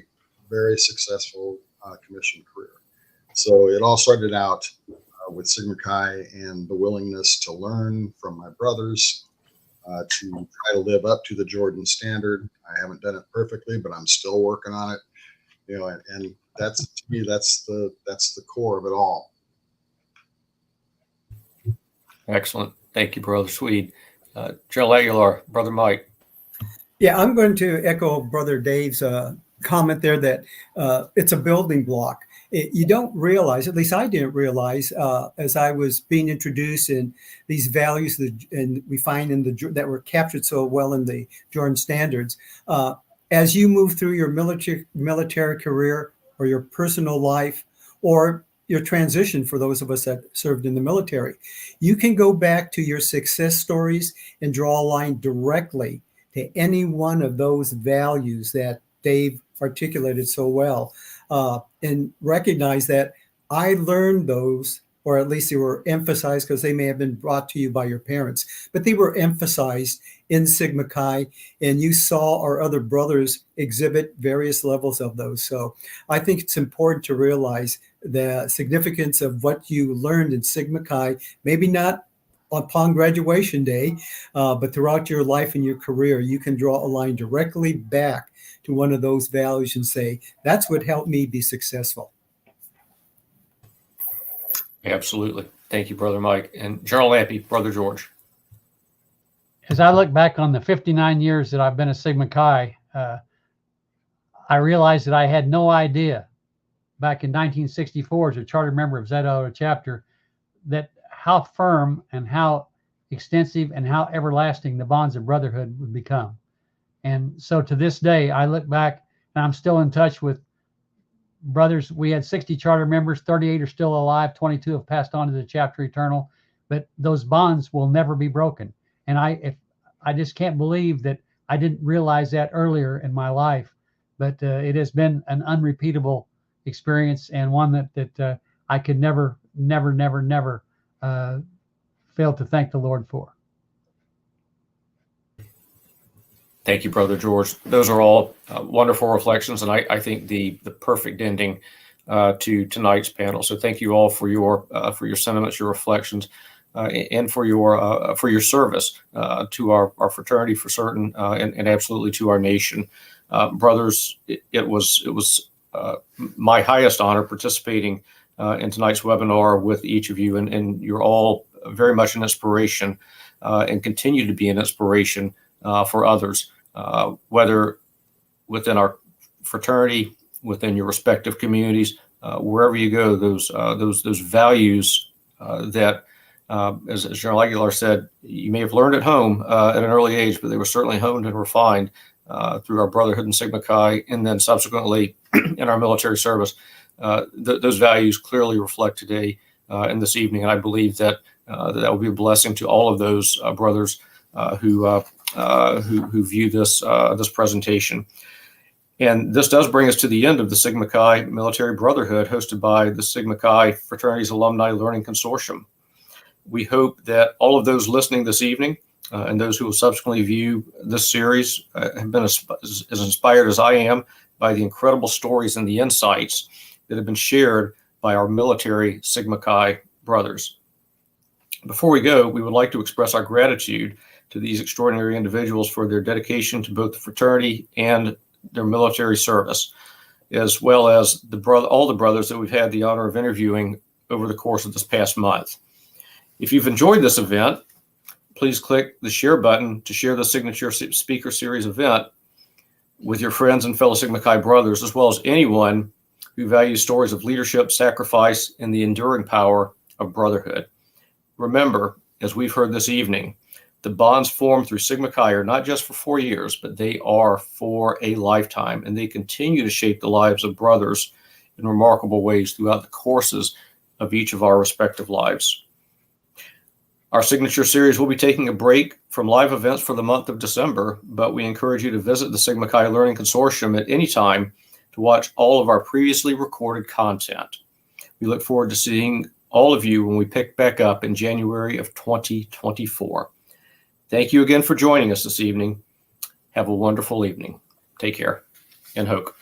very successful commissioned career. So it all started out with Sigma Chi and the willingness to learn from my brothers, to try to live up to the Jordan standard. I haven't done it perfectly, but I'm still working on it. You know, and that's, to me, that's the core of it all. Excellent. Thank you, Brother Swede. General Aguilar, Brother Mike. Yeah, I'm going to echo Brother Dave's comment there that it's a building block. You don't realize, at least I didn't realize, as I was being introduced in these values and we find in that were captured so well in the Jordan standards. As you move through your military career or your personal life or your transition, for those of us that served in the military, you can go back to your success stories and draw a line directly to any one of those values that Dave articulated so well, and recognize that I learned those, or at least they were emphasized, because they may have been brought to you by your parents, but they were emphasized in Sigma Chi, and you saw our other brothers exhibit various levels of those. So I think it's important to realize the significance of what you learned in Sigma Chi, maybe not upon graduation day, but throughout your life and your career, you can draw a line directly back to one of those values and say, that's what helped me be successful. Absolutely. Thank you, Brother Mike. And General Lampy, Brother George. As I look back on the 59 years that I've been a Sigma Chi, I realized that I had no idea back in 1964 as a charter member of Zeta Iota chapter that how firm and how extensive and how everlasting the bonds of brotherhood would become. And so to this day, I look back and I'm still in touch with brothers. We had 60 charter members, 38 are still alive, 22 have passed on to the chapter eternal, but those bonds will never be broken. And I just can't believe that I didn't realize that earlier in my life, but it has been an unrepeatable experience and one that I could never fail to thank the Lord for. Thank you, Brother George. Those are all wonderful reflections, and I think the perfect ending to tonight's panel. So thank you all for your sentiments, your reflections, and for your service to our fraternity for certain, and absolutely to our nation, brothers. It was my highest honor participating in tonight's webinar with each of you, and you're all very much an inspiration and continue to be an inspiration for others. Whether within our fraternity, within your respective communities, wherever you go, those values that, as General Aguilar said, you may have learned at home at an early age, but they were certainly honed and refined through our Brotherhood and Sigma Chi, and then subsequently in our military service. Those values clearly reflect today and this evening, and I believe that that will be a blessing to all of those brothers who view this presentation. And this does bring us to the end of the Sigma Chi Military Brotherhood, hosted by the Sigma Chi Fraternities Alumni Learning Consortium. We hope that all of those listening this evening and those who will subsequently view this series have been as inspired as I am by the incredible stories and the insights that have been shared by our military Sigma Chi brothers. Before we go, we would like to express our gratitude to these extraordinary individuals for their dedication to both the fraternity and their military service, as well as all the brothers that we've had the honor of interviewing over the course of this past month. If you've enjoyed this event, please click the share button to share the Signature Speaker Series event with your friends and fellow Sigma Chi brothers, as well as anyone who values stories of leadership, sacrifice, and the enduring power of brotherhood. Remember, as we've heard this evening, the bonds formed through Sigma Chi are not just for 4 years, but they are for a lifetime, and they continue to shape the lives of brothers in remarkable ways throughout the courses of each of our respective lives. Our signature series will be taking a break from live events for the month of December, but we encourage you to visit the Sigma Chi Learning Consortium at any time to watch all of our previously recorded content. We look forward to seeing all of you when we pick back up in January of 2024. Thank you again for joining us this evening. Have a wonderful evening. Take care and hoke.